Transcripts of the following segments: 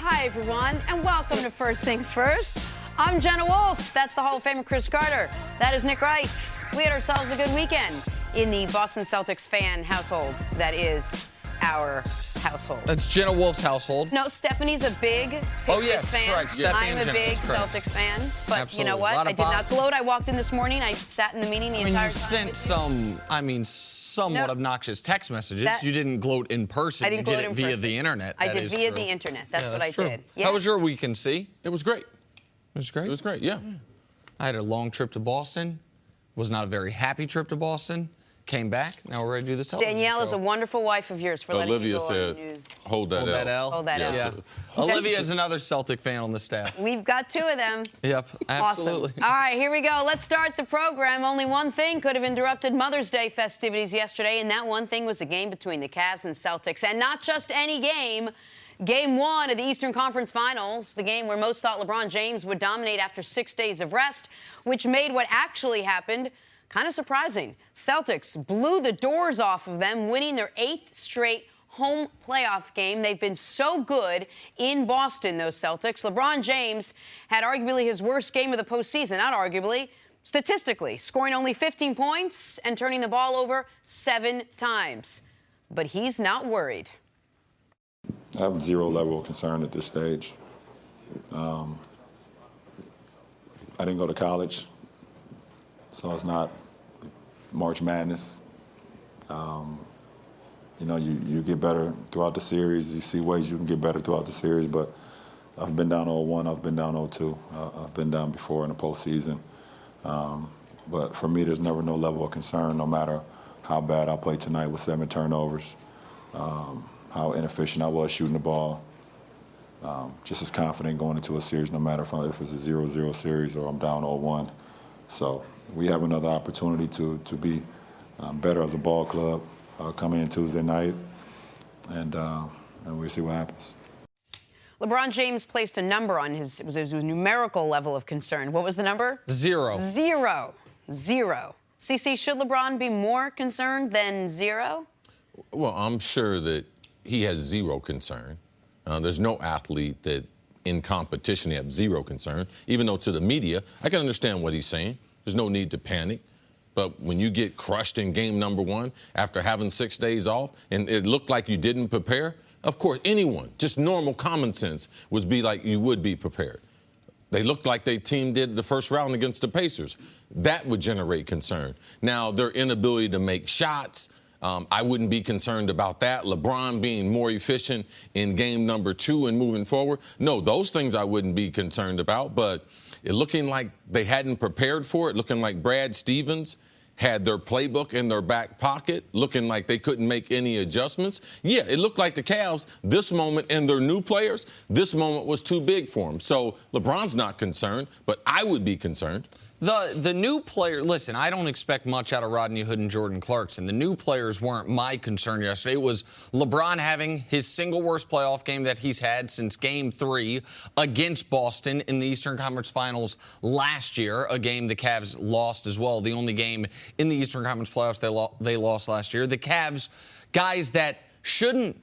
Hi, everyone, and welcome to First Things First. I'm Jenna Wolf. That's the Hall of Famer Chris Carter. That is Nick Wright. We had ourselves a good weekend in the Boston Celtics fan household. That is our household. That's Jenna Wolf's household. No, Stephanie's a big Patriots fan. Correct. I'm a big Celtics fan. But Absolutely. You know what? I did not gloat. I walked in this morning. I sat in the meeting the entire time. You sent somewhat obnoxious text messages. You didn't gloat in person. I didn't gloat in person. You did it via the internet. I did via the internet. That's what I did. Yeah. How was your weekend, C? It was great. It was great? It was great, yeah. I had a long trip to Boston. Was not a very happy trip to Boston. Came back. Now we're ready to do this television Danielle show. is a wonderful wife of yours for letting you Olivia go said, on the news. hold that L. Hold that L. Yeah. Olivia is another Celtic fan on the staff. We've got two of them. Yep, absolutely. Awesome. All right, here we go. Let's start the program. Only one thing could have interrupted Mother's Day festivities yesterday, and that one thing was a game between the Cavs and Celtics. And not just any game. Game one of the Eastern Conference Finals, the game where most thought LeBron James would dominate after 6 days of rest, which made what actually happened kind of surprising. Celtics blew the doors off of them, winning their 8th straight home playoff game. They've been so good in Boston, those Celtics. LeBron James had arguably his worst game of the postseason, not arguably, statistically, scoring only 15 points and turning the ball over 7 times. But he's not worried. I have zero level of concern at this stage. I didn't go to college, so it's not March Madness. You get better throughout the series. You see ways you can get better throughout the series, but I've been down 0-1, I've been down 0-2, I've been down before in the postseason. But for me, there's never no level of concern, no matter how bad I play tonight with 7 turnovers, how inefficient I was shooting the ball. Just as confident going into a series, no matter if it's a 0-0 series or I'm down 0-1. So we have another opportunity to be better as a ball club coming in Tuesday night, and we'll see what happens. LeBron James placed a number on his, it was a numerical level of concern. What was the number? 0. 0. 0. CC, should LeBron be more concerned than 0? Well, I'm sure that he has zero concern. There's no athlete that in competition they have zero concern, even though to the media, I can understand what he's saying. There's no need to panic. But when you get crushed in game number 1 after having 6 days off and it looked like you didn't prepare, of course, anyone, just normal common sense, would be like you would be prepared. They looked like their team did the first round against the Pacers. That would generate concern. Now, their inability to make shots, I wouldn't be concerned about that. LeBron being more efficient in game number 2 and moving forward. No, those things I wouldn't be concerned about. But it looking like they hadn't prepared for it, looking like Brad Stevens had their playbook in their back pocket, looking like they couldn't make any adjustments. Yeah, it looked like the Cavs, this moment and their new players, this moment was too big for them. So LeBron's not concerned, but I would be concerned. The new player, listen, I don't expect much out of Rodney Hood and Jordan Clarkson. The new players weren't my concern yesterday. It was LeBron having his single worst playoff game that he's had since Game 3 against Boston in the Eastern Conference Finals last year, a game the Cavs lost as well, the only game in the Eastern Conference playoffs they lost last year. The Cavs, guys that shouldn't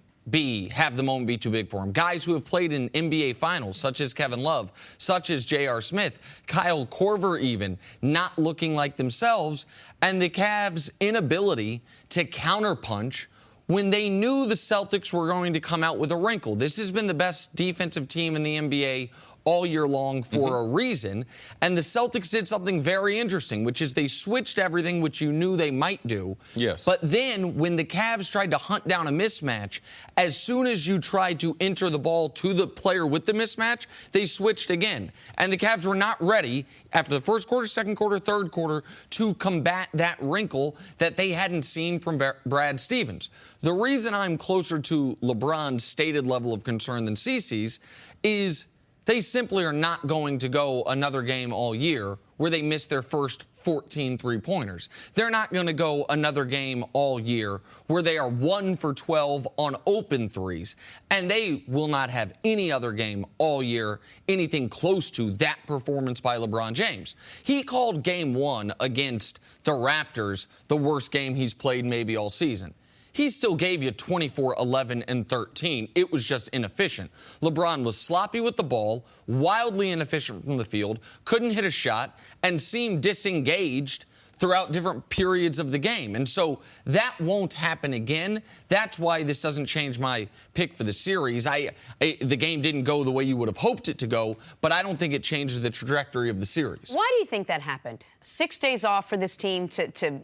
have the moment be too big for him. Guys who have played in NBA Finals, such as Kevin Love, such as J.R. Smith, Kyle Korver even, not looking like themselves, and the Cavs' inability to counterpunch when they knew the Celtics were going to come out with a wrinkle. This has been the best defensive team in the NBA all year long for a reason. And the Celtics did something very interesting, which is they switched everything, which you knew they might do. Yes. But then when the Cavs tried to hunt down a mismatch, as soon as you tried to enter the ball to the player with the mismatch, they switched again. And the Cavs were not ready after the first quarter, second quarter, third quarter to combat that wrinkle that they hadn't seen from Brad Stevens. The reason I'm closer to LeBron's stated level of concern than CeCe's is they simply are not going to go another game all year where they miss their first 14 three-pointers. They're not going to go another game all year where they are 1 for 12 on open threes. And they will not have any other game all year, anything close to that performance by LeBron James. He called Game 1 against the Raptors the worst game he's played maybe all season. he still gave you 24, 11, and 13. It was just inefficient. LeBron was sloppy with the ball, wildly inefficient from the field, couldn't hit a shot, and seemed disengaged throughout different periods of the game. And so that won't happen again. That's why this doesn't change my pick for the series. The game didn't go the way you would have hoped it to go, but I don't think it changes the trajectory of the series. Why do you think that happened? 6 days off for this team to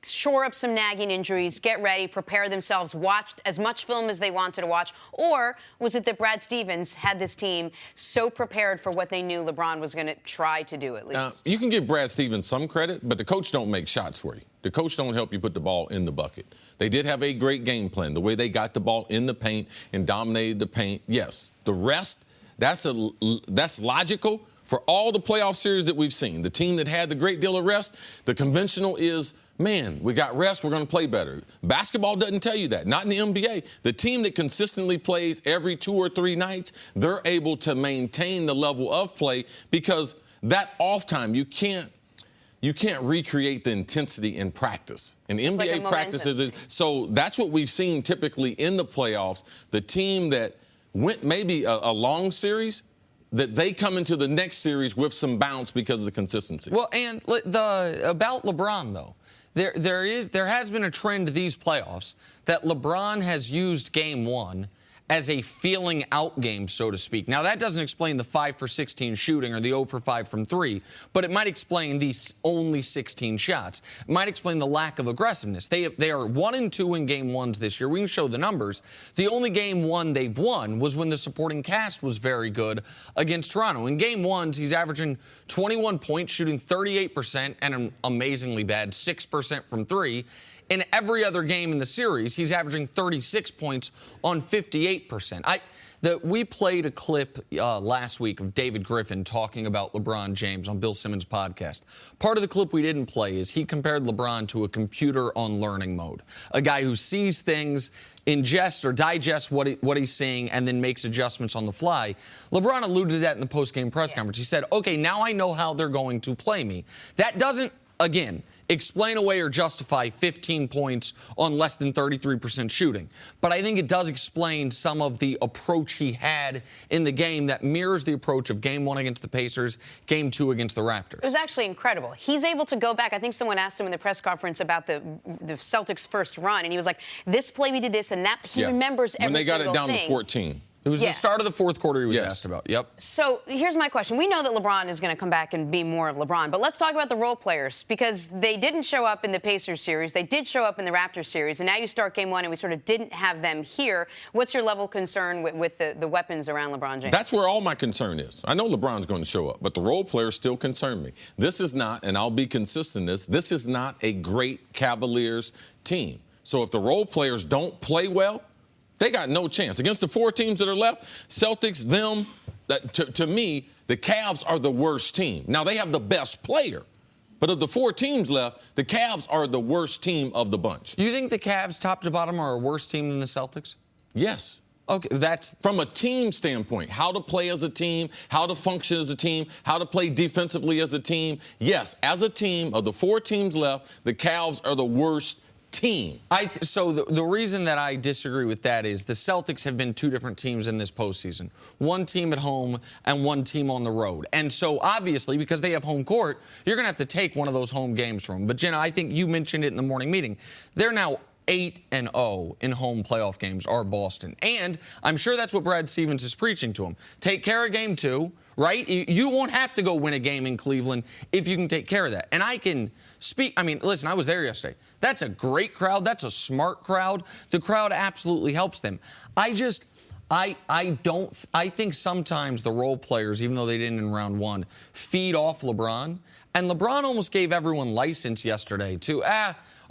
shore up some nagging injuries, get ready, prepare themselves, watch as much film as they wanted to watch? Or was it that Brad Stevens had this team so prepared for what they knew LeBron was going to try to do at least? You can give Brad Stevens some credit, but the coach don't make shots for you. The coach don't help you put the ball in the bucket. They did have a great game plan, the way they got the ball in the paint and dominated the paint. Yes, the rest, that's logical. For all the playoff series that we've seen, the team that had the great deal of rest, the conventional is, man, we got rest, we're going to play better. Basketball doesn't tell you that, not in the NBA. The team that consistently plays every 2 or 3 nights, they're able to maintain the level of play because that off time, you can't recreate the intensity in practice. And NBA like practices it. So that's what we've seen typically in the playoffs. The team that went maybe a long series, that they come into the next series with some bounce because of the consistency. Well, and about LeBron, though, there has been a trend these playoffs that LeBron has used Game 1 as a feeling out game, so to speak. Now, that doesn't explain the 5 for 16 shooting or the 0 for 5 from 3, but it might explain these only 16 shots. It might explain the lack of aggressiveness. They are 1 and 2 in Game 1s this year. We can show the numbers. The only Game 1 they've won was when the supporting cast was very good against Toronto. In Game 1s, he's averaging 21 points, shooting 38%, and an amazingly bad 6% from 3. In every other game in the series, he's averaging 36 points on 58%. We played a clip last week of David Griffin talking about LeBron James on Bill Simmons' podcast. Part of the clip we didn't play is he compared LeBron to a computer on learning mode, a guy who sees things, ingests or digests what he's seeing, and then makes adjustments on the fly. LeBron alluded to that in the post-game press conference. He said, okay, now I know how they're going to play me. That doesn't, again, explain away or justify 15 points on less than 33% shooting. But I think it does explain some of the approach he had in the game that mirrors the approach of Game 1 against the Pacers, Game 2 against the Raptors. It was actually incredible. He's able to go back. I think someone asked him in the press conference about the Celtics' first run, and he was like, this play we did this and that. He remembers every single thing. When they got it down to 14. It was the start of the fourth quarter he was asked about. Yep. So here's my question. We know that LeBron is going to come back and be more of LeBron, but let's talk about the role players because they didn't show up in the Pacers series. They did show up in the Raptors series, and now you start Game 1 and we sort of didn't have them here. What's your level of concern with the weapons around LeBron James? That's where all my concern is. I know LeBron's going to show up, but the role players still concern me. This is not, and I'll be consistent in this is not a great Cavaliers team. So if the role players don't play well, they got no chance. Against the 4 teams that are left, Celtics, them, to me, the Cavs are the worst team. Now, they have the best player. But of the 4 teams left, the Cavs are the worst team of the bunch. You think the Cavs, top to bottom, are a worse team than the Celtics? Yes. Okay, that's from a team standpoint, how to play as a team, how to function as a team, how to play defensively as a team. Yes, as a team, of the 4 teams left, the Cavs are the worst team. So the reason that I disagree with that is the Celtics have been 2 different teams in this postseason. 1 team at home and 1 team on the road. And so obviously, because they have home court, you're going to have to take one of those home games from them. But Jenna, I think you mentioned it in the morning meeting. They're now 8-0 in home playoff games are Boston. And I'm sure that's what Brad Stevens is preaching to them. Take care of Game 2, right? You won't have to go win a game in Cleveland if you can take care of that. And I can speak, I mean, listen, I was there yesterday. That's a great crowd. That's a smart crowd. The crowd absolutely helps them. I think sometimes the role players, even though they didn't in round 1, feed off LeBron. And LeBron almost gave everyone license yesterday to,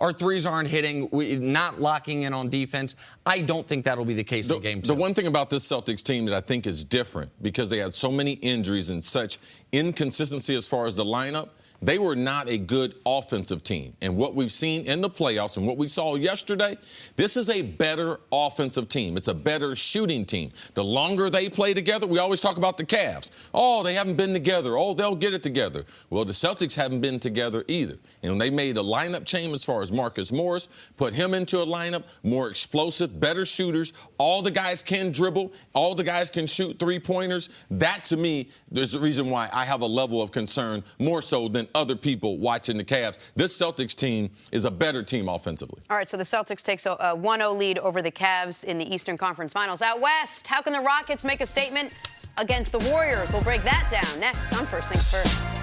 our threes aren't hitting, not locking in on defense. I don't think that'll be the case in Game 2. The one thing about this Celtics team that I think is different, because they had so many injuries and such inconsistency as far as the lineup, They were not a good offensive team. And what we've seen in the playoffs and what we saw yesterday, this is a better offensive team. It's a better shooting team. The longer they play together, we always talk about the Cavs. Oh, they haven't been together. Oh, they'll get it together. Well, the Celtics haven't been together either. And they made a lineup change as far as Marcus Morris, put him into a lineup, more explosive, better shooters. All the guys can dribble. All the guys can shoot three-pointers. That, to me, there's a reason why I have a level of concern more so than other people watching the Cavs. This Celtics team is a better team offensively. All right, so the Celtics takes a 1-0 lead over the Cavs in the Eastern Conference Finals. Out west, how can the Rockets make a statement against the Warriors? We'll break that down next on First Things First.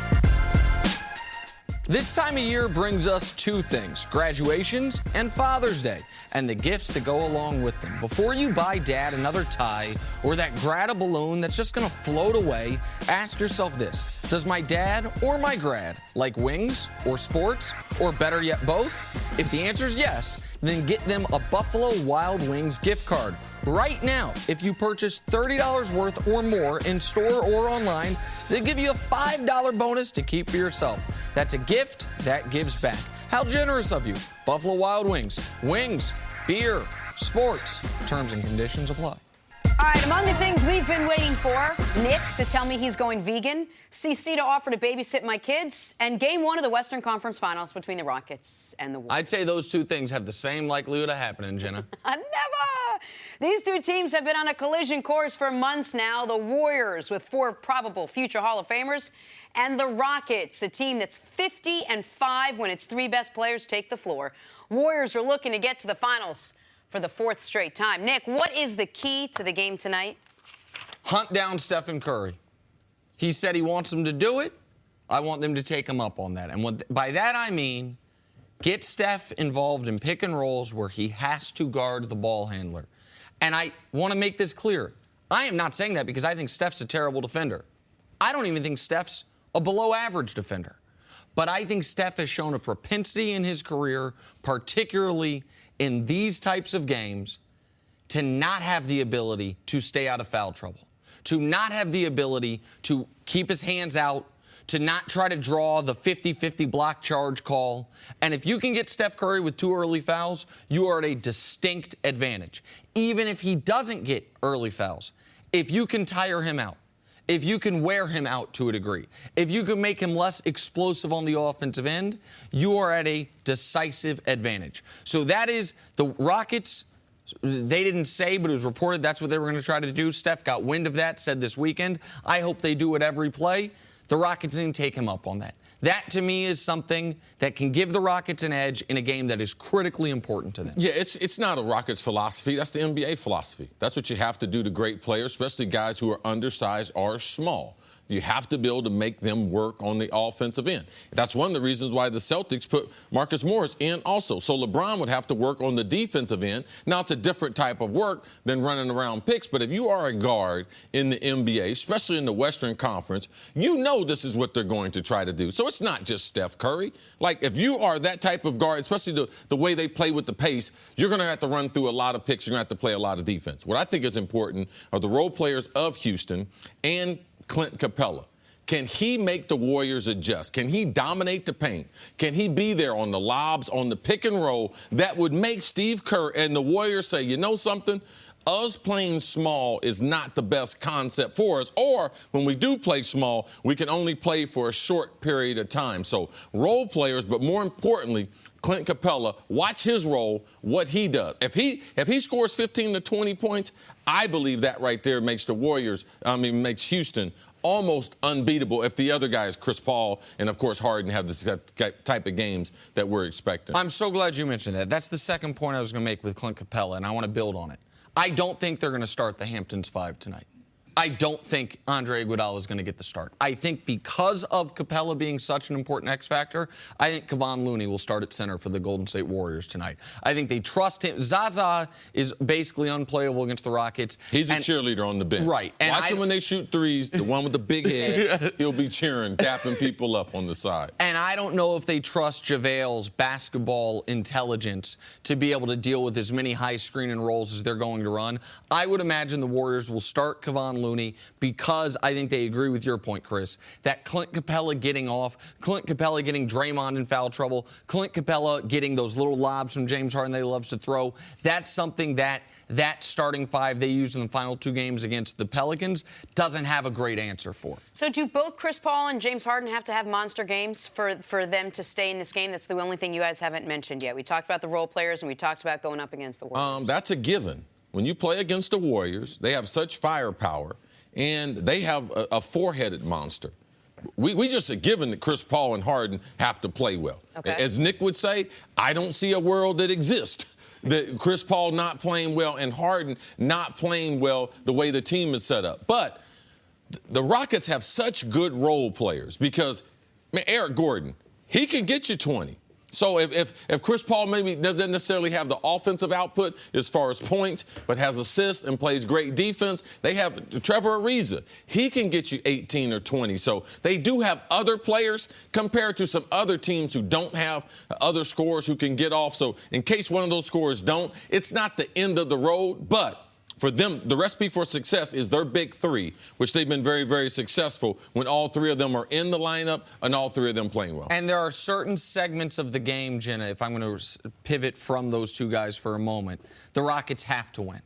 This time of year brings us two things, graduations and Father's Day, and the gifts that go along with them. Before you buy Dad another tie or that grad balloon that's just going to float away, ask yourself this: does my dad or my grad like wings or sports, or better yet, both? If the answer is yes, then get them a Buffalo Wild Wings gift card. Right now, if you purchase $30 worth or more in store or online, they give you a $5 bonus to keep for yourself. That's a gift that gives back. How generous of you. Buffalo Wild Wings. Wings, beer, sports. Terms and conditions apply. All right, among the things we've been waiting for, Nick to tell me he's going vegan, CC to offer to babysit my kids, and Game 1 of the Western Conference Finals between the Rockets and the Warriors. I'd say those two things have the same likelihood of happening, Jenna. Never! These two teams have been on a collision course for months now. The Warriors, with 4 probable future Hall of Famers, and the Rockets, a team that's 50-5 when its 3 best players take the floor. Warriors are looking to get to the finals for the 4th straight time. Nick, what is the key to the game tonight? Hunt down Stephen Curry. He said he wants them to do it. I want them to take him up on that. And by that I mean get Steph involved in pick and rolls where he has to guard the ball handler. And I want to make this clear. I am not saying that because I think Steph's a terrible defender. I don't even think Steph's a below-average defender. But I think Steph has shown a propensity in his career, particularly in these types of games, to not have the ability to stay out of foul trouble, to not have the ability to keep his hands out, to not try to draw the 50-50 block charge call. And if you can get Steph Curry with 2 early fouls, you are at a distinct advantage. Even if he doesn't get early fouls, if you can tire him out, if you can wear him out to a degree, if you can make him less explosive on the offensive end, you are at a decisive advantage. So that is the Rockets. They didn't say, but it was reported that's what they were going to try to do. Steph got wind of that, said this weekend. I hope they do it every play. The Rockets didn't take him up on that. That, to me, is something that can give the Rockets an edge in a game that is critically important to them. Yeah, it's not a Rockets philosophy. That's the NBA philosophy. That's what you have to do to great players, especially guys who are undersized or small. You have to be able to make them work on the offensive end. That's one of the reasons why the Celtics put Marcus Morris in also. So LeBron would have to work on the defensive end. Now, it's a different type of work than running around picks, but if you are a guard in the NBA, especially in the Western Conference, you know this is what they're going to try to do. So it's not just Steph Curry. Like, if you are that type of guard, especially the way they play with the pace, you're going to have to run through a lot of picks. You're going to have to play a lot of defense. What I think is important are the role players of Houston and Clint Capella. Can he make the Warriors adjust? Can he dominate the paint? Can he be there on the lobs, on the pick and roll that would make Steve Kerr and the Warriors say, you know something? Us playing small is not the best concept for us. Or when we do play small, we can only play for a short period of time. So role players, but more importantly, Clint Capella, watch his role, what he does. If he scores 15 to 20 points, I believe that right there makes makes Houston almost unbeatable if the other guys, Chris Paul and, of course, Harden, have this type of games that we're expecting. I'm so glad you mentioned that. That's the second point I was going to make with Clint Capella, and I want to build on it. I don't think they're going to start the Hamptons 5 tonight. I don't think Andre Iguodala is going to get the start. I think because of Capella being such an important X factor, I think Kevon Looney will start at center for the Golden State Warriors tonight. I think they trust him. Zaza is basically unplayable against the Rockets. He's a cheerleader on the bench. Right. And watch him when they shoot threes, the one with the big head, he'll be cheering, dapping people up on the side. And I don't know if they trust JaVale's basketball intelligence to be able to deal with as many high screen and rolls as they're going to run. I would imagine the Warriors will start Kevon Kevon Looney, because I think they agree with your point, Chris, that Clint Capella getting off, Clint Capella getting Draymond in foul trouble, Clint Capella getting those little lobs from James Harden that he loves to throw. That's something that starting five they used in the final two games against the Pelicans doesn't have a great answer for. So do both Chris Paul and James Harden have to have monster games for them to stay in this game? That's the only thing you guys haven't mentioned yet. We talked about the role players and we talked about going up against the Warriors. That's a given. When you play against the Warriors, they have such firepower, and they have a four-headed monster. We just a given that Chris Paul and Harden have to play well. Okay. As Nick would say, I don't see a world that exists that Chris Paul not playing well and Harden not playing well the way the team is set up. But the Rockets have such good role players because, man, Eric Gordon, he can get you 20. So if Chris Paul maybe doesn't necessarily have the offensive output as far as points, but has assists and plays great defense, they have Trevor Ariza. He can get you 18 or 20. So they do have other players compared to some other teams who don't have other scorers who can get off. So in case one of those scorers don't, it's not the end of the road, but for them, the recipe for success is their big three, which they've been very, very successful when all three of them are in the lineup and all three of them playing well. And there are certain segments of the game, Jenna, if I'm going to pivot from those two guys for a moment, the Rockets have to win.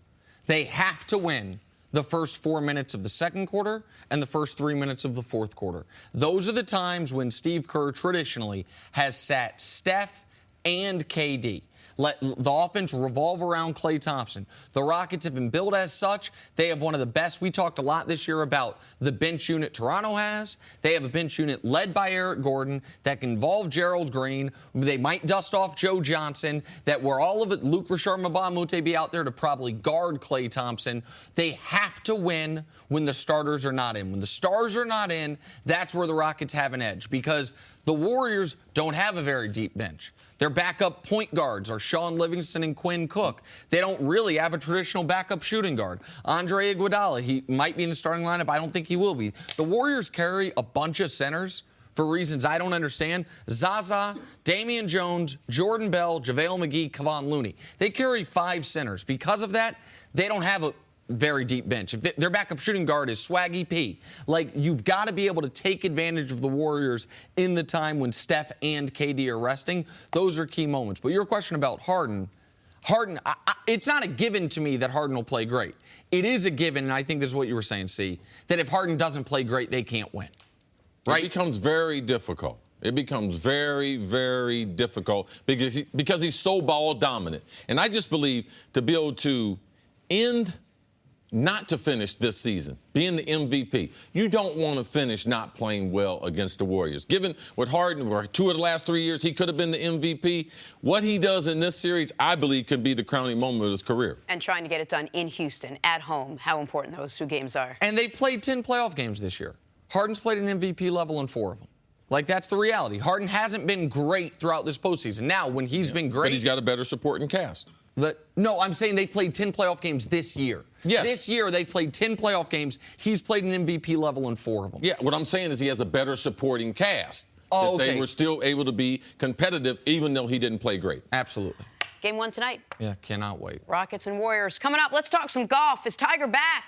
They have to win the first 4 minutes of the second quarter and the first 3 minutes of the fourth quarter. Those are the times when Steve Kerr traditionally has sat Steph and KD. Let the offense revolve around Klay Thompson. The Rockets have been built as such. They have one of the best. We talked a lot this year about the bench unit Toronto has. They have a bench unit led by Eric Gordon that can involve Gerald Green. They might dust off Joe Johnson. That where all of it, Luke Richard Mbah a Moute be out there to probably guard Klay Thompson. They have to win when the starters are not in. When the stars are not in, that's where the Rockets have an edge because the Warriors don't have a very deep bench. Their backup point guards are Sean Livingston and Quinn Cook. They don't really have a traditional backup shooting guard. Andre Iguodala, he might be in the starting lineup. I don't think he will be. The Warriors carry a bunch of centers for reasons I don't understand. Zaza, Damian Jones, Jordan Bell, JaVale McGee, Kevon Looney. They carry 5 centers. Because of that, they don't have a very deep bench. If their backup shooting guard is Swaggy P, like you've got to be able to take advantage of the Warriors in the time when Steph and KD are resting. Those are key moments. But your question about Harden, it's not a given to me that Harden will play great. It is a given, and I think this is what you were saying, C, that if Harden doesn't play great, they can't win. Right? It becomes very difficult. It becomes very, very difficult because he's so ball dominant. And I just believe to be able to not to finish this season, being the MVP. You don't want to finish not playing well against the Warriors. Given what Harden, or 2 of the last 3 years, he could have been the MVP. What he does in this series, I believe, could be the crowning moment of his career. And trying to get it done in Houston, at home, how important those 2 games are. And they've played 10 playoff games this year. Harden's played an MVP level in 4 of them. Like, that's the reality. Harden hasn't been great throughout this postseason. Now, when he's been great... But he's got a better supporting cast. No, I'm saying they played 10 playoff games this year. Yes. This year, they played 10 playoff games. He's played an MVP level in 4 of them. Yeah, what I'm saying is he has a better supporting cast. Oh, okay. They were still able to be competitive even though he didn't play great. Absolutely. Game 1 tonight. Yeah, cannot wait. Rockets and Warriors. Coming up, let's talk some golf. Is Tiger back?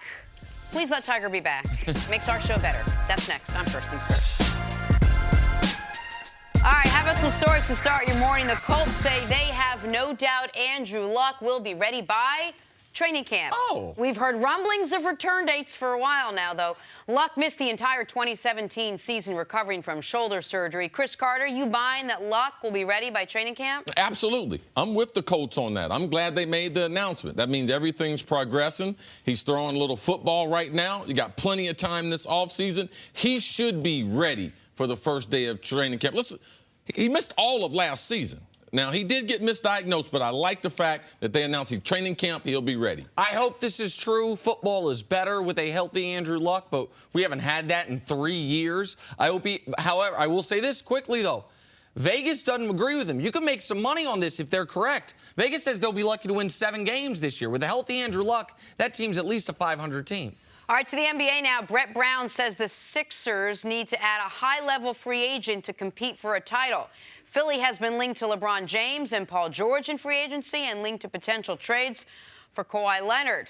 Please let Tiger be back. Makes our show better. That's next on First Things First. All right, how about some stories to start your morning? The Colts say they have no doubt Andrew Luck will be ready by training camp. Oh. We've heard rumblings of return dates for a while now, though. Luck missed the entire 2017 season recovering from shoulder surgery. Chris Carter, you buying that Luck will be ready by training camp? Absolutely. I'm with the Colts on that. I'm glad they made the announcement. That means everything's progressing. He's throwing a little football right now. You got plenty of time this offseason. He should be ready for the first day of training camp. Listen, he missed all of last season. Now, he did get misdiagnosed, but I like the fact that they announced he's training camp, he'll be ready. I hope this is true. Football is better with a healthy Andrew Luck, but we haven't had that in 3 years. However, I will say this quickly, though. Vegas doesn't agree with him. You can make some money on this if they're correct. Vegas says they'll be lucky to win 7 games this year. With a healthy Andrew Luck, that team's at least a 500 team. All right, to the NBA now. Brett Brown says the Sixers need to add a high-level free agent to compete for a title. Philly has been linked to LeBron James and Paul George in free agency and linked to potential trades for Kawhi Leonard.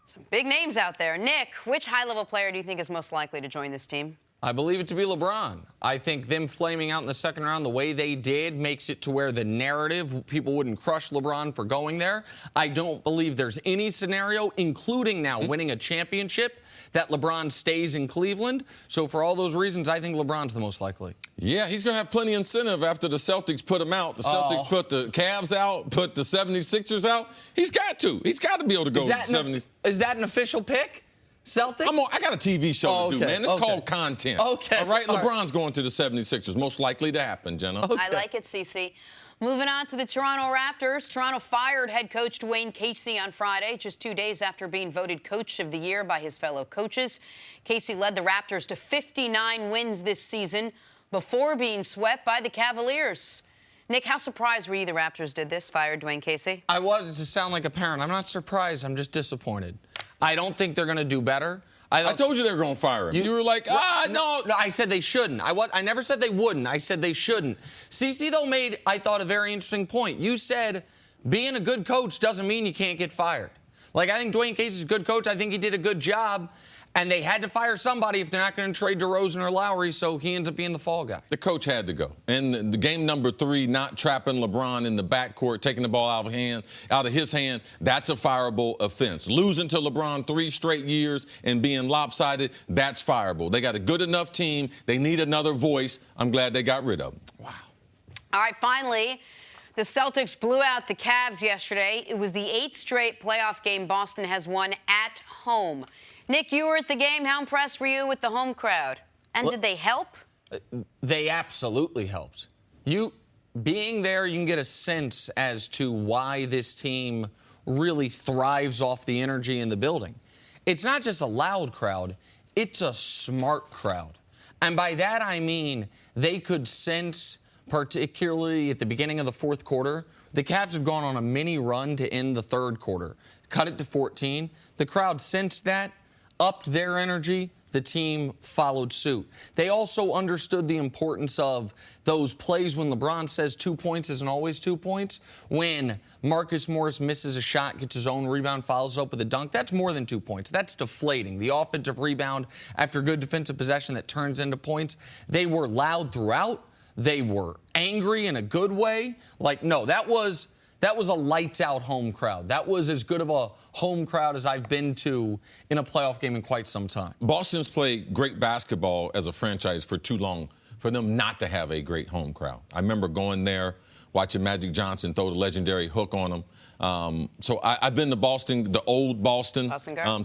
Some big names out there. Nick, which high-level player do you think is most likely to join this team? I believe it to be LeBron. I think them flaming out in the second round the way they did makes it to where the narrative, people wouldn't crush LeBron for going there. I don't believe there's any scenario, including now winning a championship, that LeBron stays in Cleveland. So for all those reasons, I think LeBron's the most likely. Yeah, he's going to have plenty of incentive after the Celtics put him out. The Celtics put the Cavs out, put the 76ers out. He's got to. He's got to be able to go to the 70s. Is that an official pick? Celtics? I got a TV show to do, man. It's called content. Okay. All right, LeBron's going to the 76ers. Most likely to happen, Jenna. Okay. I like it, CC. Moving on to the Toronto Raptors. Toronto fired head coach Dwayne Casey on Friday, just 2 days after being voted Coach of the Year by his fellow coaches. Casey led the Raptors to 59 wins this season before being swept by the Cavaliers. Nick, how surprised were you the Raptors did this, fired Dwayne Casey? I was, to sound like a parent. I'm not surprised. I'm just disappointed. I don't think they're going to do better. I told you they were going to fire him. You were like, no. No, I said they shouldn't. I never said they wouldn't. I said they shouldn't. CC, though, made, I thought, a very interesting point. You said being a good coach doesn't mean you can't get fired. Like, I think Dwayne Casey's a good coach. I think he did a good job. And they had to fire somebody if they're not going to trade DeRozan or Lowry, so he ends up being the fall guy. The coach had to go. And the game number 3, not trapping LeBron in the backcourt, taking the ball out of his hand, that's a fireable offense. Losing to LeBron 3 straight years and being lopsided, that's fireable. They got a good enough team. They need another voice. I'm glad they got rid of him. Wow. All right, finally, the Celtics blew out the Cavs yesterday. It was the 8th straight playoff game Boston has won at home. Nick, you were at the game. How impressed were you with the home crowd? And did they help? They absolutely helped. Being there, you can get a sense as to why this team really thrives off the energy in the building. It's not just a loud crowd. It's a smart crowd. And by that, I mean they could sense, particularly at the beginning of the fourth quarter, the Cavs had gone on a mini run to end the third quarter, cut it to 14. The crowd sensed that, upped their energy. The team followed suit. They also understood the importance of those plays when LeBron says 2 points isn't always 2 points. When Marcus Morris misses a shot, gets his own rebound, follows up with a dunk, that's more than 2 points. That's deflating. The offensive rebound after good defensive possession that turns into points. They were loud throughout. They were angry in a good way. Like, no, that was a lights-out home crowd. That was as good of a home crowd as I've been to in a playoff game in quite some time. Boston's played great basketball as a franchise for too long for them not to have a great home crowd. I remember going there, watching Magic Johnson throw the legendary hook on them. So I've been to Boston, the old Boston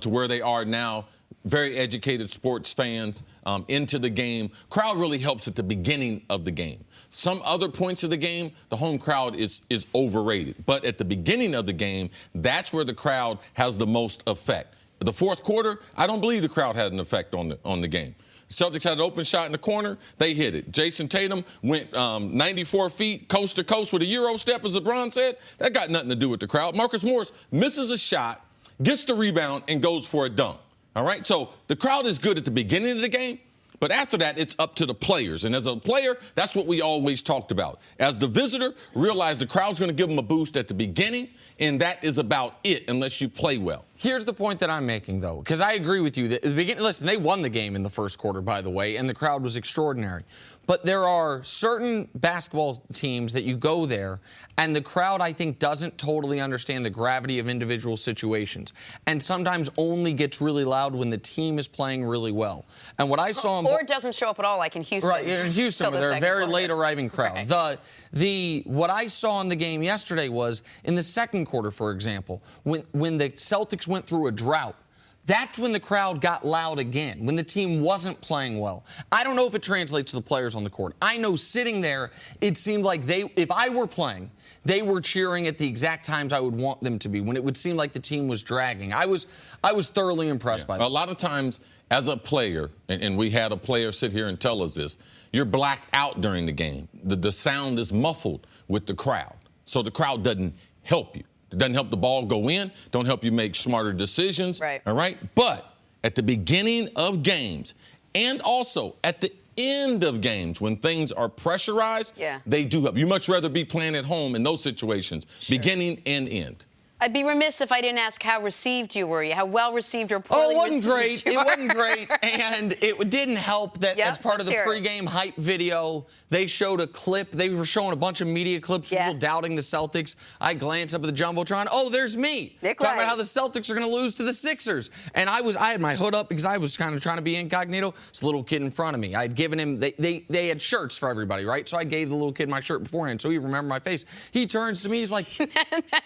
to where they are now. Very educated sports fans into the game. Crowd really helps at the beginning of the game. Some other points of the game, the home crowd is overrated. But at the beginning of the game, that's where the crowd has the most effect. The fourth quarter, I don't believe the crowd had an effect on the game. Celtics had an open shot in the corner. They hit it. Jason Tatum went 94 feet coast to coast with a Euro step, as LeBron said. That got nothing to do with the crowd. Marcus Morris misses a shot, gets the rebound, and goes for a dunk. All right, so the crowd is good at the beginning of the game, but after that, it's up to the players. And as a player, that's what we always talked about. As the visitor, realize the crowd's going to give them a boost at the beginning, and that is about it unless you play well. Here's the point that I'm making, though, because I agree with you. That at the beginning, listen, they won the game in the first quarter, by the way, and the crowd was extraordinary. But there are certain basketball teams that you go there, and the crowd, I think, doesn't totally understand the gravity of individual situations, and sometimes only gets really loud when the team is playing really well. And what I saw, or it doesn't show up at all, like in Houston. Right, in Houston, where they're a very late arriving crowd. Right. What I saw in the game yesterday was in the second quarter, for example, when the Celtics went through a drought. That's when the crowd got loud again, when the team wasn't playing well. I don't know if it translates to the players on the court. I know sitting there, it seemed like if I were playing, they were cheering at the exact times I would want them to be, when it would seem like the team was dragging. I was thoroughly impressed by that. A lot of times, as a player, and we had a player sit here and tell us this, you're blacked out during the game. The sound is muffled with the crowd, so the crowd doesn't help you. It doesn't help the ball go in, don't help you make smarter decisions. Right. All right? But at the beginning of games and also at the end of games when things are pressurized, they do help. You much rather be playing at home in those situations, beginning and end. I'd be remiss if I didn't ask how received you were. How well received or Oh, poorly it wasn't received great. you It were. wasn't great. And it didn't help that as part of the pregame hype video, they showed a clip. They were showing a bunch of media clips, people doubting the Celtics. I glanced up at the Jumbotron. Oh, there's me. Nick talking Wright. about how the Celtics are going to lose to the Sixers. And I had my hood up because I was kind of trying to be incognito. This little kid in front of me. I'd given him, they had shirts for everybody, right? So I gave the little kid my shirt beforehand so he remembered my face. He turns to me. He's like,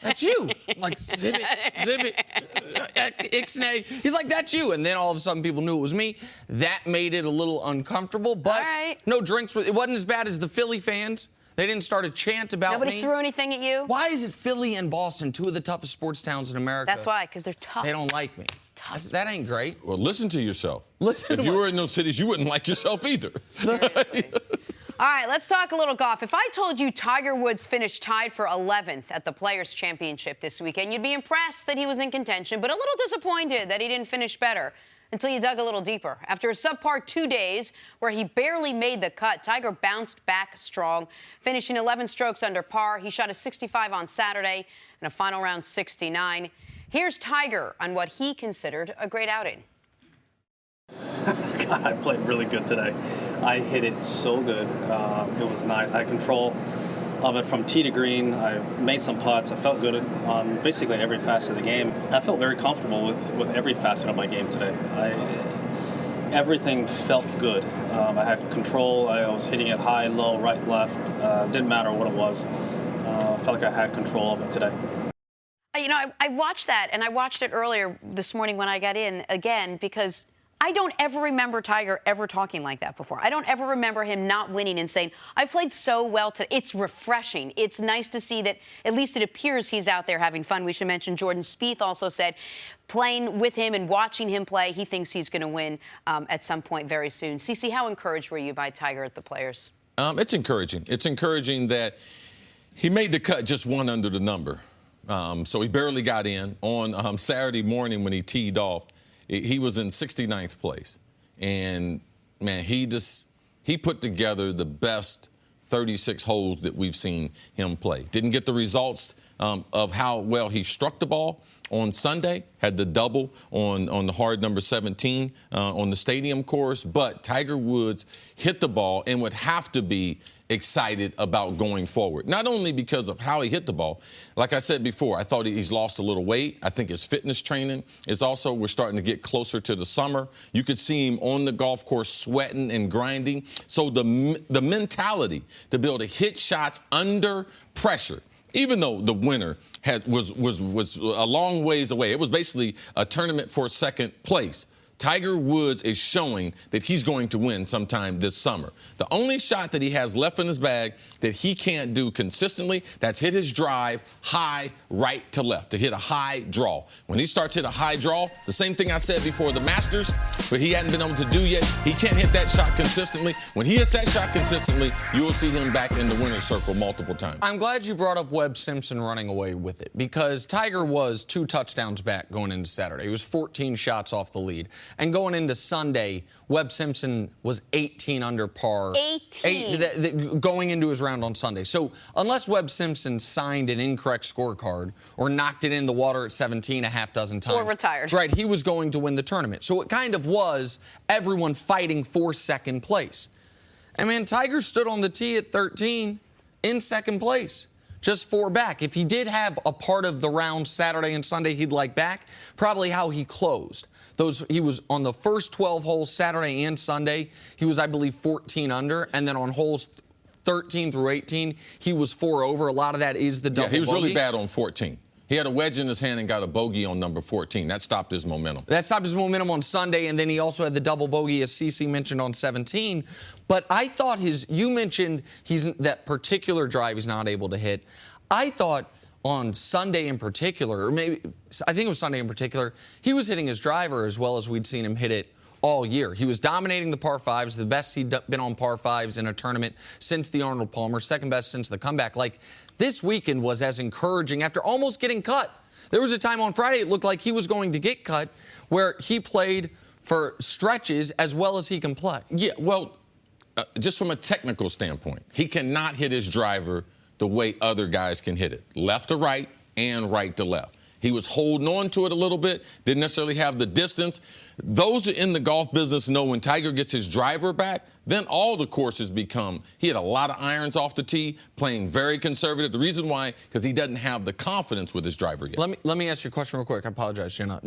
that's you. I'm like, zip it. Ixnay. He's like, that's you. And then all of a sudden people knew it was me. That made it a little uncomfortable, but no drinks. It wasn't as bad as the Philly fans. They didn't start a chant about me. Nobody threw anything at you? Why is it Philly and Boston, two of the toughest sports towns in America? That's why, because they're tough. They don't like me. That ain't great. Well, listen to yourself. Listen if you were in those cities, you wouldn't like yourself either. All right, let's talk a little golf. If I told you Tiger Woods finished tied for 11th at the Players' Championship this weekend, you'd be impressed that he was in contention, but a little disappointed that he didn't finish better until you dug a little deeper. After a subpar 2 days where he barely made the cut, Tiger bounced back strong, finishing 11 strokes under par. He shot a 65 on Saturday and a final round 69. Here's Tiger on what he considered a great outing. God, I played really good today. I hit it so good. It was nice. I had control of it from tee to green. I made some putts. I felt good on basically every facet of the game. I felt very comfortable with every facet of my game today. Everything felt good. I had control. I was hitting it high, low, right, left. Didn't matter what it was. I felt like I had control of it today. You know, I watched that, and I watched it earlier this morning when I got in again because I don't ever remember Tiger ever talking like that before. I don't ever remember him not winning and saying, I played so well today. It's refreshing. It's nice to see that at least it appears he's out there having fun. We should mention Jordan Spieth also said playing with him and watching him play, he thinks he's going to win at some point very soon. CeCe, how encouraged were you by Tiger at the Players? It's encouraging. It's encouraging that he made the cut just one under the number. So he barely got in. On Saturday morning when he teed off, he was in 69th place. And, man, he put together the best 36 holes that we've seen him play. Didn't get the results of how well he struck the ball on Sunday, had the double on the hard number 17 on the stadium course. But Tiger Woods hit the ball and would have to be excited about going forward. Not only because of how he hit the ball. Like I said before, I thought he's lost a little weight. I think his fitness training is also, we're starting to get closer to the summer. You could see him on the golf course sweating and grinding. So the mentality to be able to hit shots under pressure, even though the winner was a long ways away. It was basically a tournament for second place. Tiger Woods is showing that he's going to win sometime this summer. The only shot that he has left in his bag that he can't do consistently, that's hit his drive high right to left, to hit a high draw. When he starts hit a high draw, the same thing I said before the Masters, but he hadn't been able to do yet. He can't hit that shot consistently. When he hits that shot consistently, you will see him back in the winner's circle multiple times. I'm glad you brought up Webb Simpson running away with it because Tiger was 2 touchdowns back going into Saturday. He was 14 shots off the lead. And going into Sunday, Webb Simpson was 18 under par. 18? Going into his round on Sunday. So unless Webb Simpson signed an incorrect scorecard or knocked it in the water at 17 a half dozen times. Or retired. Right, he was going to win the tournament. So it kind of was everyone fighting for second place. And, man, Tiger stood on the tee at 13 in second place. Just 4 back. If he did have a part of the round Saturday and Sunday he'd like back, probably how he closed. He was on the first 12 holes Saturday and Sunday, he was, I believe, 14 under. And then on holes 13 through 18, he was 4 over. A lot of that is the double Yeah, he was bogey. really bad on 14. He had a wedge in his hand and got a bogey on number 14. That stopped his momentum. That stopped his momentum on Sunday, and then he also had the double bogey, as CeCe mentioned, on 17. But I thought you mentioned that particular drive he's not able to hit. I thought on Sunday in particular, or maybe I think it was Sunday in particular, he was hitting his driver as well as we'd seen him hit it all year. He was dominating the par 5s, the best he'd been on par 5s in a tournament since the Arnold Palmer, second best since the comeback. Like, this weekend was as encouraging after almost getting cut. There was a time on Friday it looked like he was going to get cut where he played for stretches as well as he can play. Yeah, well, just from a technical standpoint, he cannot hit his driver the way other guys can hit it, left to right and right to left. He was holding on to it a little bit, didn't necessarily have the distance. Those in the golf business know when Tiger gets his driver back, then all the courses become, he had a lot of irons off the tee, playing very conservative. The reason why, because he doesn't have the confidence with his driver yet. Let me ask you a question real quick. I apologize, Jenna.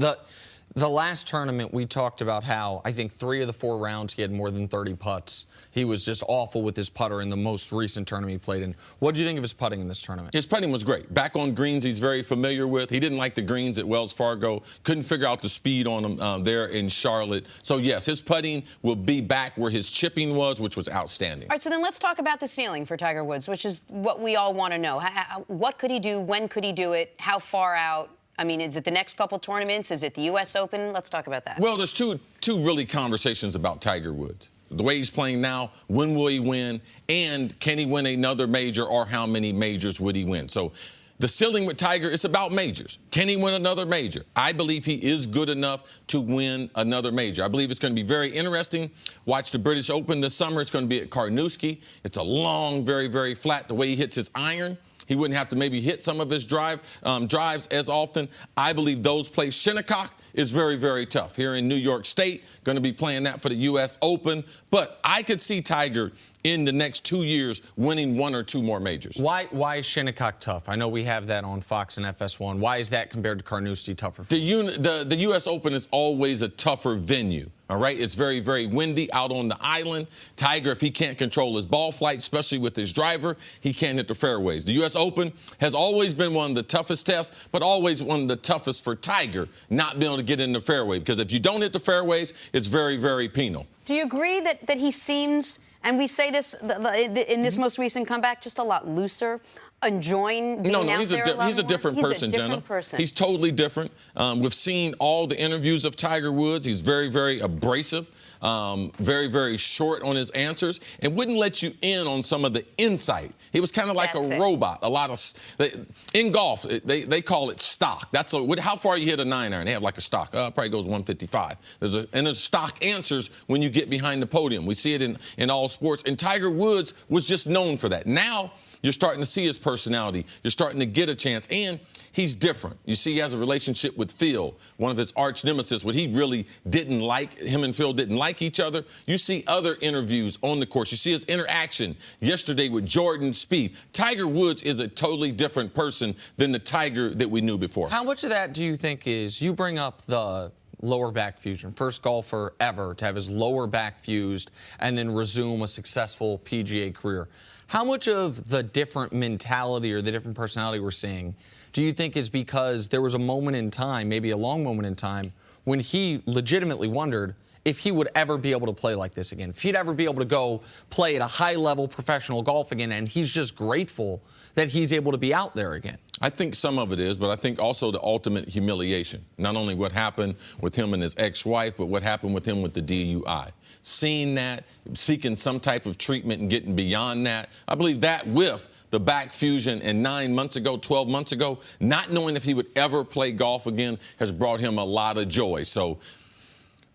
The last tournament, we talked about how I think 3 of the 4 rounds he had more than 30 putts. He was just awful with his putter in the most recent tournament he played in. What do you think of his putting in this tournament? His putting was great. Back on greens he's very familiar with. He didn't like the greens at Wells Fargo. Couldn't figure out the speed on them there in Charlotte. So, yes, his putting will be back where his chipping was, which was outstanding. All right, so then let's talk about the ceiling for Tiger Woods, which is what we all want to know. What could he do? When could he do it? How far out? I mean, is it the next couple tournaments? Is it the U.S. Open? Let's talk about that. Well, there's two really conversations about Tiger Woods. The way he's playing now, when will he win, and can he win another major, or how many majors would he win? So the ceiling with Tiger, it's about majors. Can he win another major? I believe he is good enough to win another major. I believe it's going to be very interesting. Watch the British Open this summer. It's going to be at Carnoustie. It's a long, very, very flat. The way he hits his iron, he wouldn't have to maybe hit some of his drives as often. I believe those plays. Shinnecock is very, very tough. Here in New York State, going to be playing that for the U.S. Open. But I could see Tiger in the next 2 years winning 1 or 2 more majors. Why is Shinnecock tough? I know we have that on Fox and FS1. Why is that compared to Carnoustie tougher? The U.S. Open is always a tougher venue, all right? It's very, very windy out on the island. Tiger, if he can't control his ball flight, especially with his driver, he can't hit the fairways. The U.S. Open has always been one of the toughest tests, but always one of the toughest for Tiger not being able to get in the fairway, because if you don't hit the fairways, it's very, very penal. Do you agree that he seems, and we say this in this most recent comeback, just a lot looser, enjoying being out there a lot he's a more? different person, Jenna. He's totally different. We've seen all the interviews of Tiger Woods. He's very, very abrasive, very, very short on his answers, and wouldn't let you in on some of the insight. He was kind of like a robot. A lot of in golf, they call it stock. How far you hit a 9-iron? They have like a stock. Probably goes 155. There's stock answers when you get behind the podium. We see it in all sports, and Tiger Woods was just known for that. Now you're starting to see his personality. You're starting to get a chance, and he's different. You see, he has a relationship with Phil, one of his arch nemesis, what he really didn't like. Him and Phil didn't like each other. You see other interviews on the course. You see his interaction yesterday with Jordan Spieth. Tiger Woods is a totally different person than the Tiger that we knew before. How much of that do you think is, you bring up the lower back fusion, first golfer ever to have his lower back fused and then resume a successful PGA career. How much of the different mentality or the different personality we're seeing do you think is because there was a moment in time, maybe a long moment in time, when he legitimately wondered if he would ever be able to play like this again, if he'd ever be able to go play at a high-level professional golf again, and he's just grateful that he's able to be out there again? I think some of it is, but I think also the ultimate humiliation. Not only what happened with him and his ex-wife, but what happened with him with the DUI. Seeing that, seeking some type of treatment and getting beyond that. I believe that with the back fusion and 9 months ago, 12 months ago, not knowing if he would ever play golf again has brought him a lot of joy. So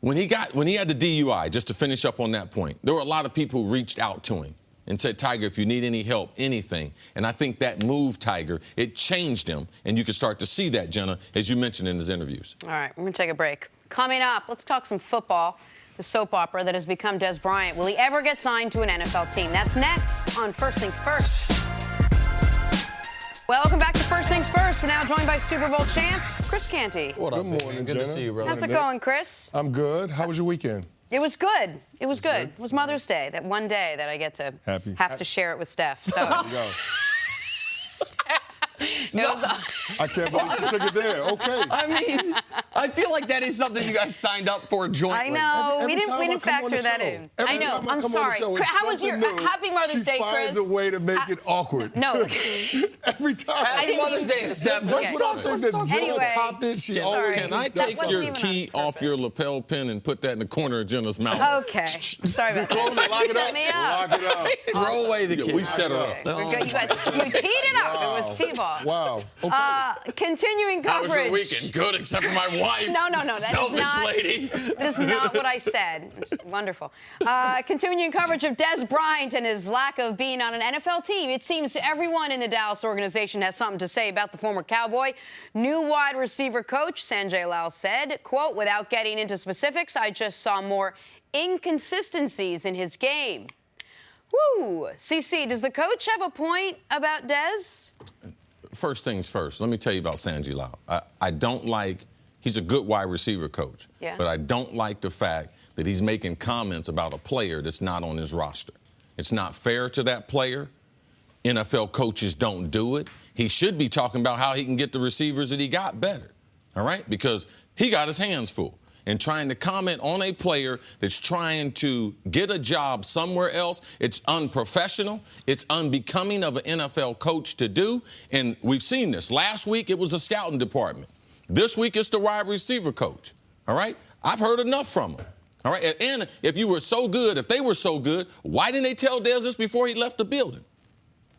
when he had the DUI, just to finish up on that point, there were a lot of people who reached out to him and said, Tiger, if you need any help, anything. And I think that moved Tiger. It changed him. And you can start to see that, Jenna, as you mentioned in his interviews. All right, we're going to take a break. Coming up, let's talk some football. The soap opera that has become Dez Bryant. Will he ever get signed to an NFL team? That's next on First Things First. Welcome back to First Things First. We're now joined by Super Bowl champ Chris Canty. What up, Good morning, Good Jenna. to see you, brother. How's it going, Chris? I'm good. How was your weekend? It was good. It was good. It was Mother's Day, that one day that I get to have to share it with Steph. So. There you go. I can't believe you took it there. Okay. I mean, I feel like that is something you guys signed up for jointly. I know. Every We time didn't I come on factor the that show, in. every I know. time I I'm come on the sorry. show, it's How was your something new. Happy Mother's Day, Chris? She finds a way to make it awkward. No. Every time. Happy Mother's Day, Steph. That's something that Jenna Anyway. topped it. She always Sorry. Can I That take wasn't your even key on off your purpose. lapel pin and put that in the corner of Jenna's mouth? Okay. Sorry about close that. it, lock You it set up. me up. Lock it up. Throw away the Yeah, key. we set her up. We're good. You guys, you teed it up. It was T-ball. Wow. Okay. Continuing How was your coverage. weekend? Good, except for my wife. No. That Selfish lady. That is not what I said. Wonderful. Continuing coverage of Dez Bryant and his lack of being on an NFL team. It seems everyone in the Dallas organization has something to say about the former Cowboy. New wide receiver coach Sanjay Lal said, quote, without getting into specifics, I just saw more inconsistencies in his game. Woo! CC, does the coach have a point about Dez? First things first, let me tell you about Sanjay Lal. I don't like, he's a good wide receiver coach, but I don't like the fact that he's making comments about a player that's not on his roster. It's not fair to that player. NFL coaches don't do it. He should be talking about how he can get the receivers that he got better, all right? Because he got his hands full. And trying to comment on a player that's trying to get a job somewhere else, it's unprofessional. It's unbecoming of an NFL coach to do. And we've seen this. Last week, it was the scouting department. This week, it's the wide receiver coach. All right? I've heard enough from him. All right? And if you were so good, if they were so good, why didn't they tell Dez this before he left the building?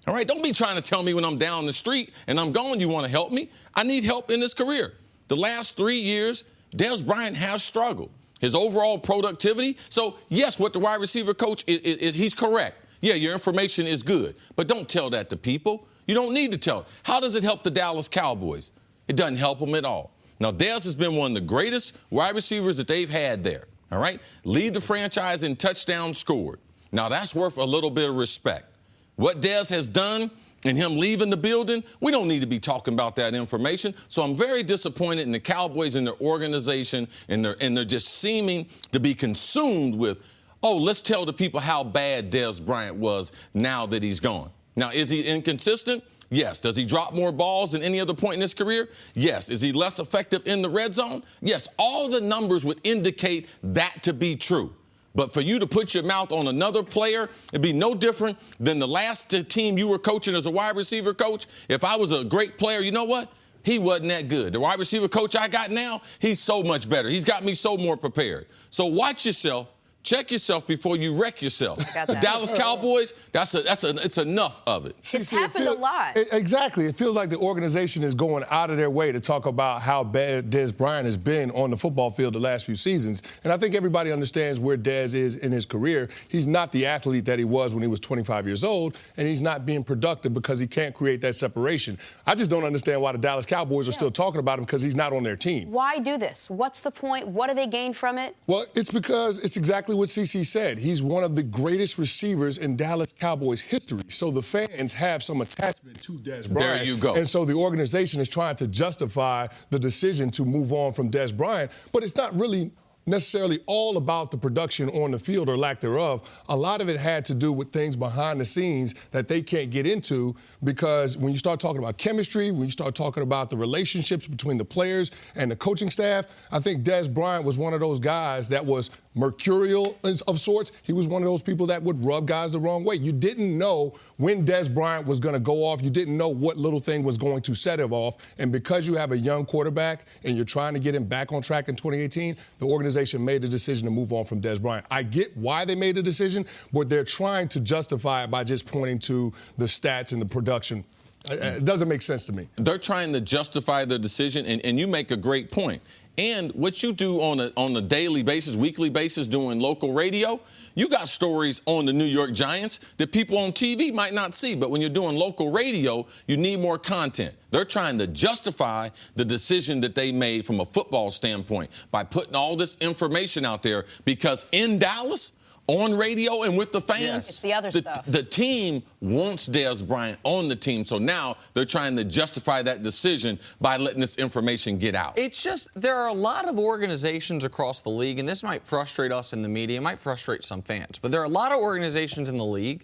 All right? Don't be trying to tell me when I'm down the street and I'm gone, you want to help me. I need help in this career. The last 3 years, Dez Bryant has struggled. His overall productivity. So, yes, what the wide receiver coach is, he's correct. Yeah, your information is good. But don't tell that to people. You don't need to tell it. How does it help the Dallas Cowboys? It doesn't help them at all. Now, Dez has been one of the greatest wide receivers that they've had there. All right? Lead the franchise in touchdowns scored. Now, that's worth a little bit of respect. What Dez has done and him leaving the building, we don't need to be talking about that information. So I'm very disappointed in the Cowboys and their organization, and they're just seeming to be consumed with, oh, let's tell the people how bad Dez Bryant was now that he's gone. Now, is he inconsistent? Yes. Does he drop more balls than any other point in his career? Yes. Is he less effective in the red zone? Yes. All the numbers would indicate that to be true. But for you to put your mouth on another player, it'd be no different than the last team you were coaching as a wide receiver coach. If I was a great player, you know what? He wasn't that good. The wide receiver coach I got now, he's so much better. He's got me so more prepared. So watch yourself. Check yourself before you wreck yourself. The Dallas Cowboys, it's enough of it. It's happened a lot. Exactly. It feels like the organization is going out of their way to talk about how bad Dez Bryant has been on the football field the last few seasons. And I think everybody understands where Dez is in his career. He's not the athlete that he was when he was 25 years old, and he's not being productive because he can't create that separation. I just don't understand why the Dallas Cowboys are still talking about him, because he's not on their team. Why do this? What's the point? What do they gain from it? Well, it's because it's exactly what CC said. He's one of the greatest receivers in Dallas Cowboys history. So the fans have some attachment to Dez Bryant. There you go. And so the organization is trying to justify the decision to move on from Dez Bryant. But it's not really necessarily all about the production on the field or lack thereof. A lot of it had to do with things behind the scenes that they can't get into, because when you start talking about chemistry, when you start talking about the relationships between the players and the coaching staff, I think Dez Bryant was one of those guys that was mercurial of sorts. He was one of those people that would rub guys the wrong way. You didn't know when Dez Bryant was going to go off. You didn't know what little thing was going to set him off. And because you have a young quarterback and you're trying to get him back on track in 2018, the organization made the decision to move on from Dez Bryant. I get why they made the decision, but they're trying to justify it by just pointing to the stats and the production. It doesn't make sense to me. They're trying to justify their decision, and you make a great point. And what you do on a daily basis, weekly basis, doing local radio, you got stories on the New York Giants that people on TV might not see. But when you're doing local radio, you need more content. They're trying to justify the decision that they made from a football standpoint by putting all this information out there, because in Dallas, on radio and with the fans, it's the other stuff. The team wants Dez Bryant on the team, so now they're trying to justify that decision by letting this information get out. It's just, there are a lot of organizations across the league, and this might frustrate us in the media, it might frustrate some fans, but there are a lot of organizations in the league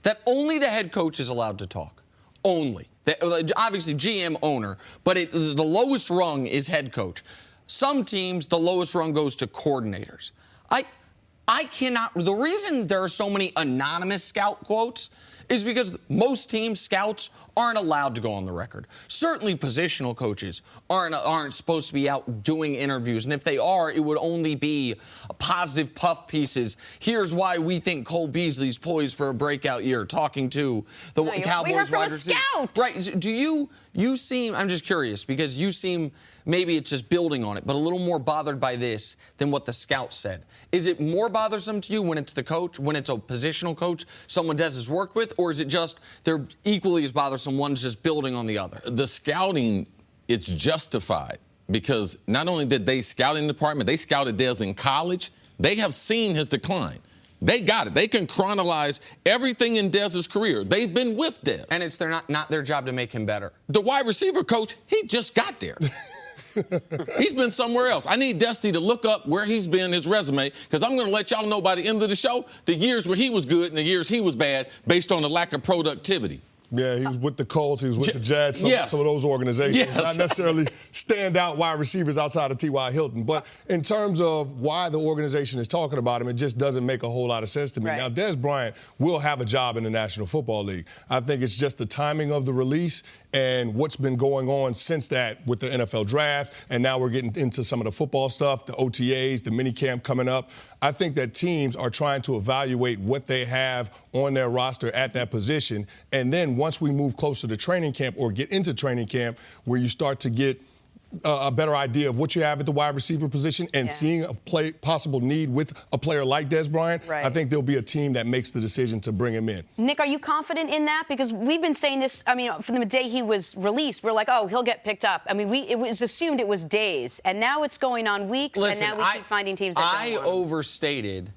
that only the head coach is allowed to talk. Only. Obviously, GM, owner, but the lowest rung is head coach. Some teams, the lowest rung goes to coordinators. The reason there are so many anonymous scout quotes is because most team scouts aren't allowed to go on the record. Certainly positional coaches aren't supposed to be out doing interviews. And if they are, it would only be positive puff pieces. Here's why we think Cole Beasley's poised for a breakout year, talking to the Cowboys wide receiver. Right. Do you seem, I'm just curious, because you seem, maybe it's just building on it, but a little more bothered by this than what the scout said. Is it more bothersome to you when it's the coach, when it's a positional coach, someone Dez has worked with, or is it just they're equally as bothersome, one's just building on the other? The scouting, it's justified because not only did they scouting department, they scouted Dez in college. They have seen his decline. They got it. They can chronologize everything in Dez's career. They've been with Dez. And it's not their job to make him better. The wide receiver coach, he just got there. He's been somewhere else. I need Dusty to look up where he's been, his resume, because I'm going to let y'all know by the end of the show the years where he was good and the years he was bad based on the lack of productivity. Yeah, he was with the Colts, he was with the Jets, some of those organizations. Yes. Not necessarily standout wide receivers outside of T.Y. Hilton. But in terms of why the organization is talking about him, it just doesn't make a whole lot of sense to me. Right. Now, Dez Bryant will have a job in the National Football League. I think it's just the timing of the release and what's been going on since that with the NFL draft. And now we're getting into some of the football stuff, the OTAs, the minicamp coming up. I think that teams are trying to evaluate what they have on their roster at that position. And then once we move closer to training camp or get into training camp, where you start to get a better idea of what you have at the wide receiver position and seeing a possible need with a player like Dez Bryant, I think there'll be a team that makes the decision to bring him in. Nick, are you confident in that? Because we've been saying this, I mean, from the day he was released, we're like, oh, he'll get picked up. I mean, it was assumed it was days, and now it's going on weeks, Listen, and now we keep finding teams that don't want him. Overestimated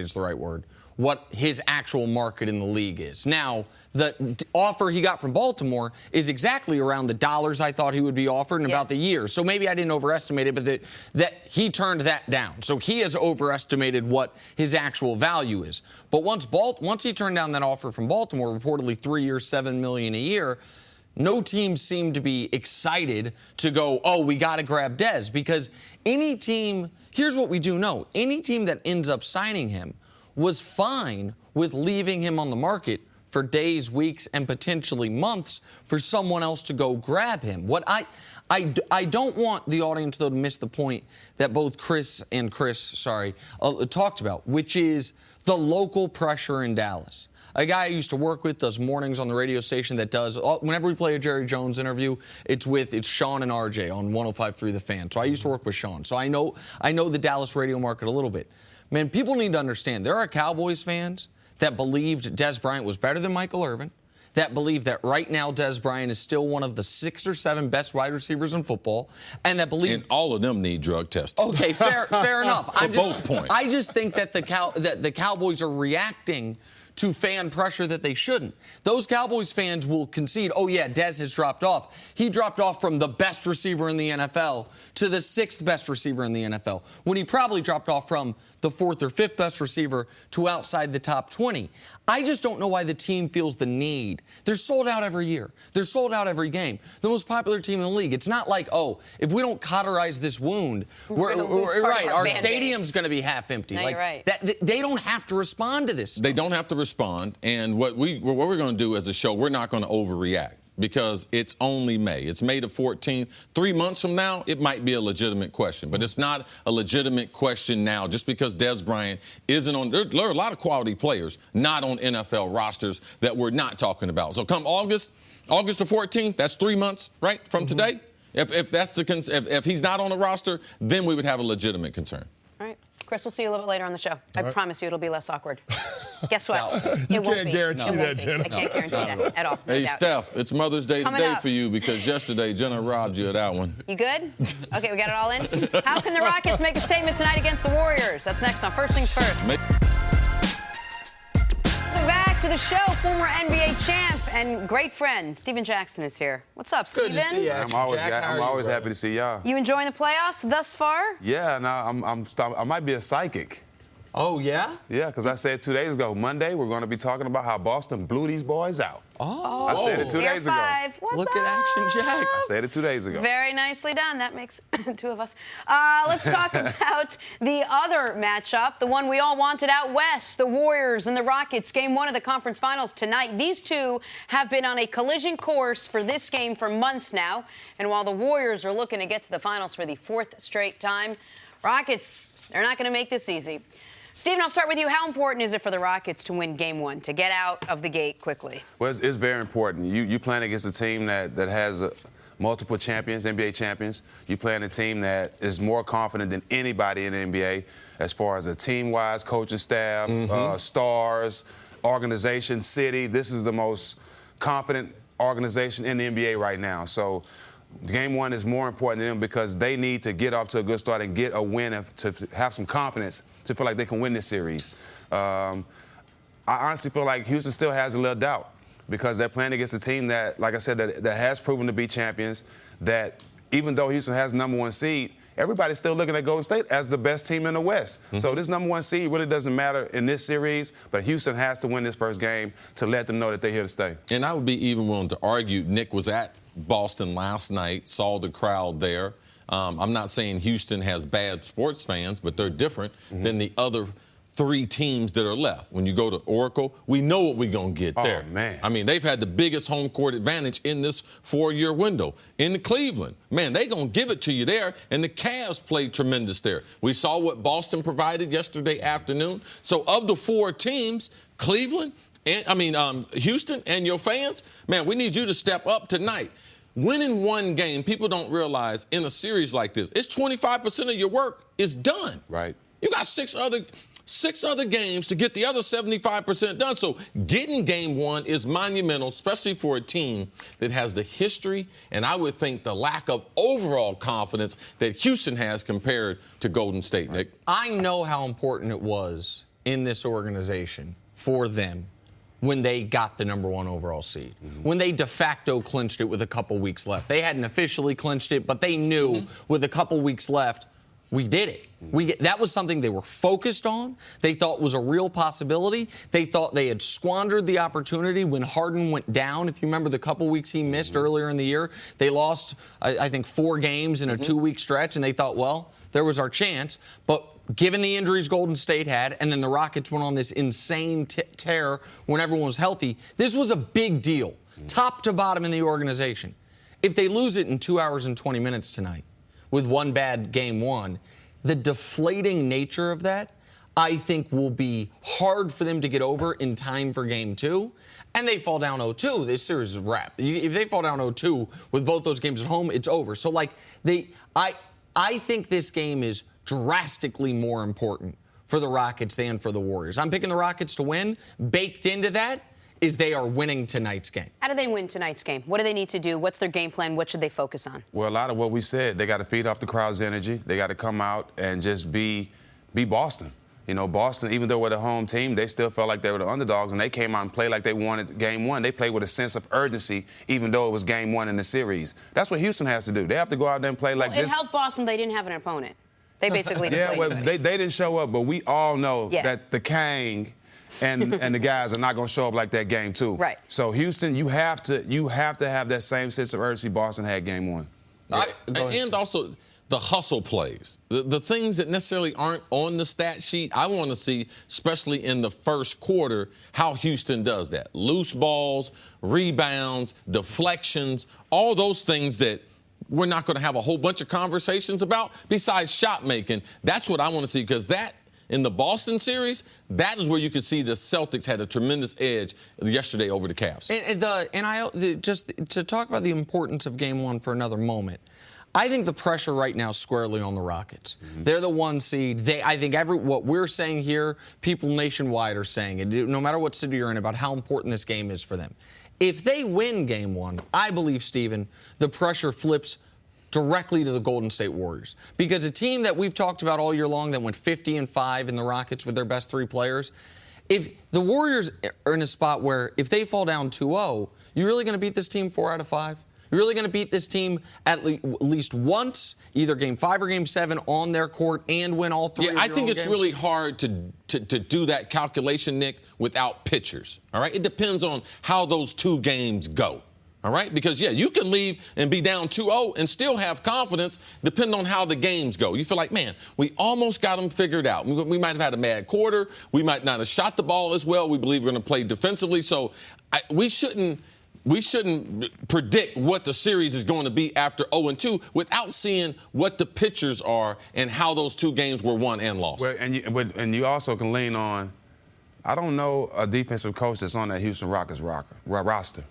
is the right word, what his actual market in the league is. Now, the offer he got from Baltimore is exactly around the dollars I thought he would be offered in about the year. So maybe I didn't overestimate it, but that he turned that down. So he has overestimated what his actual value is. But once he turned down that offer from Baltimore, reportedly 3 years, $7 million a year, no team seemed to be excited to go, oh, we got to grab Dez, because any team, here's what we do know, any team that ends up signing him was fine with leaving him on the market for days, weeks, and potentially months for someone else to go grab him. What I don't want the audience, though, to miss the point that both Chris talked about, which is the local pressure in Dallas. A guy I used to work with does mornings on the radio station that does, whenever we play a Jerry Jones interview, it's Sean and RJ on 105.3 The Fan. So I used to work with Sean. So I know the Dallas radio market a little bit. Man, people need to understand, there are Cowboys fans that believed Dez Bryant was better than Michael Irvin, that believe that right now Dez Bryant is still one of the 6 or 7 best wide receivers in football, and that believe... And all of them need drug testing. Okay, fair enough. Both points. I just think that the Cowboys are reacting to fan pressure that they shouldn't. Those Cowboys fans will concede, oh, yeah, Dez has dropped off. He dropped off from the best receiver in the NFL to the 6th best receiver in the NFL, when he probably dropped off from the 4th or 5th best receiver to outside the top 20. I just don't know why the team feels the need. They're sold out every year. They're sold out every game. The most popular team in the league. It's not like, oh, if we don't cauterize this wound, our stadium's going to be half empty. No, like, you're right. They don't have to respond to this. They don't have to respond. And what we're going to do as a show, we're not going to overreact, because it's only May. It's May the 14th. 3 months from now, it might be a legitimate question. But it's not a legitimate question now just because Dez Bryant isn't on. There are a lot of quality players not on NFL rosters that we're not talking about. So come August the 14th, that's 3 months, right, from today? If he's not on the roster, then we would have a legitimate concern. All right. Chris, we'll see you a little bit later on the show. I promise you it'll be less awkward. Guess what? You can't guarantee that, Jenna. I can't guarantee that at all. No Hey, doubt. Steph, it's Mother's Day Coming today up. for you, because yesterday Jenna robbed you of that one. You good? Okay, we got it all in? How can the Rockets make a statement tonight against the Warriors? That's next on First Things First. Back to the show, former NBA champ and great friend, Steven Jackson is here. What's up, Steven? Good to see you. I'm always happy to see y'all. You enjoying the playoffs thus far? Yeah, I might be a psychic. Oh, yeah? Yeah, because I said 2 days ago, Monday, we're going to be talking about how Boston blew these boys out. Oh. I said it 2 days ago. Look at Action Jack. I said it 2 days ago. Very nicely done. That makes two of us. Let's talk about the other matchup, the one we all wanted out west, the Warriors and the Rockets. Game 1 of the conference finals tonight. These two have been on a collision course for this game for months now. And while the Warriors are looking to get to the finals for the 4th straight time, Rockets, they're not going to make this easy. Steven, I'll start with you. How important is it for the Rockets to win Game 1, to get out of the gate quickly? Well, it's very important. You playing against a team that has multiple champions, NBA champions. You playing a team that is more confident than anybody in the NBA as far as a team-wise, coaching staff, stars, organization, city. This is the most confident organization in the NBA right now. So Game 1 is more important to them because they need to get off to a good start and get a win to have some confidence to feel like they can win this series. I honestly feel like Houston still has a little doubt because they're playing against a team that, like I said, that has proven to be champions, that even though Houston has the #1 seed, everybody's still looking at Golden State as the best team in the West. So this #1 seed really doesn't matter in this series, but Houston has to win this first game to let them know that they're here to stay. And I would be even willing to argue, Nick was at Boston last night, saw the crowd there. I'm not saying Houston has bad sports fans, but they're different than the other 3 teams that are left. When you go to Oracle, we know what we're going to get there. Oh, man. I mean, they've had the biggest home court advantage in this 4-year window. In Cleveland, man, they're going to give it to you there, and the Cavs played tremendous there. We saw what Boston provided yesterday afternoon. So of the 4 teams, Cleveland, Houston and your fans, man, we need you to step up tonight. Winning one game, people don't realize in a series like this, it's 25% of your work is done. Right. You got six other games to get the other 75% done. So getting Game 1 is monumental, especially for a team that has the history and I would think the lack of overall confidence that Houston has compared to Golden State, Nick. I know how important it was in this organization for them when they got the #1 overall seed, when they de facto clinched it with a couple weeks left. They hadn't officially clinched it, but they knew with a couple weeks left, we did it. That was something they were focused on. They thought was a real possibility. They thought they had squandered the opportunity when Harden went down. If you remember the couple weeks he missed earlier in the year, they lost, I think, 4 games in a 2-week stretch, and they thought, well, there was our chance. But given the injuries Golden State had, and then the Rockets went on this insane tear when everyone was healthy, this was a big deal, top to bottom in the organization. If they lose it in 2 hours and 20 minutes tonight with one bad Game 1, the deflating nature of that, I think, will be hard for them to get over in time for Game 2. And they fall down 0-2, this series is wrapped. If they fall down 0-2 with both those games at home, it's over. So, I think this game is drastically more important for the Rockets than for the Warriors. I'm picking the Rockets to win. Baked into that is they are winning tonight's game. How do they win tonight's game? What do they need to do? What's their game plan? What should they focus on? Well, a lot of what we said, they got to feed off the crowd's energy. They got to come out and just be Boston. You know, Boston, even though we're the home team, they still felt like they were the underdogs, and they came out and played like they wanted Game 1. They played with a sense of urgency, even though it was Game 1 in the series. That's what Houston has to do. They have to go out there and play like this. It helped Boston. They didn't have an opponent. They basically didn't play anybody. They didn't show up, but we all know that the Kang and the guys are not going to show up like that Game 2. Right. So Houston, you have to have that same sense of urgency Boston had Game 1. And also the hustle plays, the things that necessarily aren't on the stat sheet. I want to see, especially in the first quarter, how Houston does that. Loose balls, rebounds, deflections, all those things that we're not going to have a whole bunch of conversations about besides shot making. That's what I want to see, because that, in the Boston series, that is where you could see the Celtics had a tremendous edge yesterday over the Cavs. Just to talk about the importance of Game 1 for another moment, I think the pressure right now is squarely on the Rockets. They're the 1 seed. I think what we're saying here, people nationwide are saying it, no matter what city you're in, about how important this game is for them. If they win Game 1, I believe, Stephen, the pressure flips directly to the Golden State Warriors. Because a team that we've talked about all year long that went 50-5 in the Rockets with their best 3 players, if the Warriors are in a spot where if they fall down 2-0, you're really going to beat this team 4 out of 5? You're really going to beat this team at least once, either Game 5 or Game 7 on their court and win all three. Yeah, I think it's really hard to do that calculation, Nick, without pitchers. All right, it depends on how those two games go. All right, because you can leave and be down 2-0 and still have confidence, depending on how the games go. You feel like, man, we almost got them figured out. We might have had a mad quarter. We might not have shot the ball as well. We believe we're going to play defensively. So we shouldn't predict what the series is going to be after 0-2 without seeing what the pitchers are and how those two games were won and lost. Well, and you also can lean on, I don't know a defensive coach that's on that Houston Rockets roster.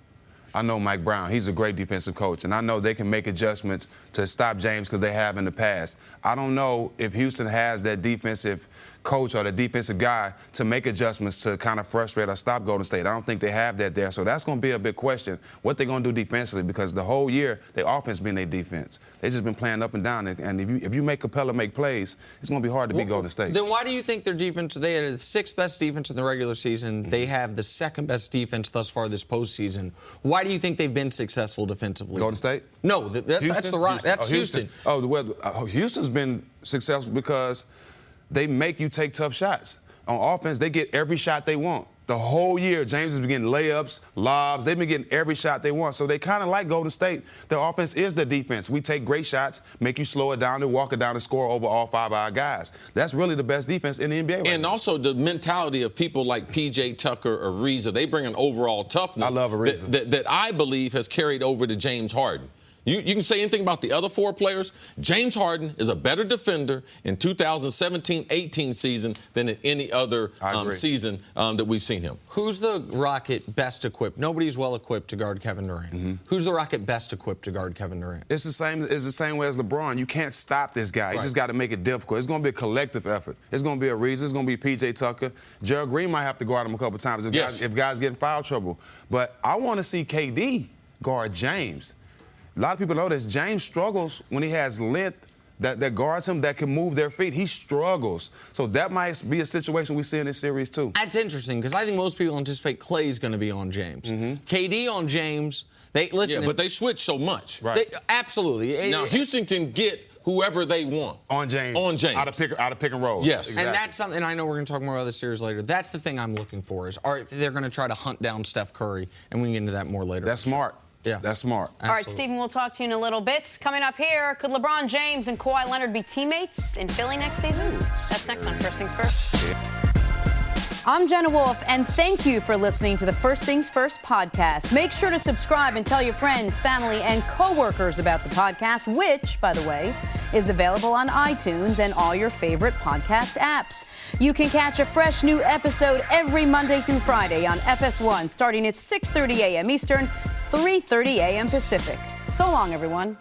I know Mike Brown. He's a great defensive coach, and I know they can make adjustments to stop James because they have in the past. I don't know if Houston has that defensive coach or the defensive guy to make adjustments to kind of frustrate or stop Golden State. I don't think they have that there. So that's going to be a big question, what they're going to do defensively, because the whole year, their offense been their defense. They've just been playing up and down. And if you make Capella make plays, it's going to be hard to beat Golden State. Then why do you think their defense, they had the 6th best defense in the regular season. They have the 2nd best defense thus far this postseason. Why do you think they've been successful defensively? Golden State? No, that's the Rock. That's Houston. Houston's been successful because they make you take tough shots. On offense, they get every shot they want. The whole year, James has been getting layups, lobs. They've been getting every shot they want. So they kind of like Golden State. Their offense is the defense. We take great shots, make you slow it down and walk it down and score over all 5 of our guys. That's really the best defense in the NBA right now. Also the mentality of people like P.J. Tucker or Ariza. They bring an overall toughness. I love Ariza. That I believe has carried over to James Harden. You can say anything about the other 4 players. James Harden is a better defender in 2017-18 season than in any other season that we've seen him. Who's the Rocket best equipped? Nobody's well equipped to guard Kevin Durant. Mm-hmm. Who's the Rocket best equipped to guard Kevin Durant? It's the same way as LeBron. You can't stop this guy. You just got to make it difficult. It's going to be a collective effort. It's going to be Ariza. It's going to be P.J. Tucker. Gerald Green might have to guard him a couple times if guys get in foul trouble. But I want to see KD guard James. A lot of people know this. James struggles when he has length that guards him, that can move their feet. He struggles. So that might be a situation we see in this series, too. That's interesting, because I think most people anticipate Clay's going to be on James. Mm-hmm. KD on James. Listen. Yeah, but they switch so much. Right. Absolutely. Now, Houston can get whoever they want. On James. Out of pick and roll. Yes. Exactly. And that's something, I know we're going to talk more about this series later. That's the thing I'm looking for, is they're going to try to hunt down Steph Curry, and we can get into that more later. That's smart. Yeah. That's smart. Absolutely. All right, Stephen, we'll talk to you in a little bit. Coming up here, could LeBron James and Kawhi Leonard be teammates in Philly next season? That's next on First Things First. Yeah. I'm Jenna Wolf, and thank you for listening to the First Things First podcast. Make sure to subscribe and tell your friends, family, and coworkers about the podcast, which, by the way, is available on iTunes and all your favorite podcast apps. You can catch a fresh new episode every Monday through Friday on FS1, starting at 6:30 a.m. Eastern, 3:30 a.m. Pacific. So long, everyone.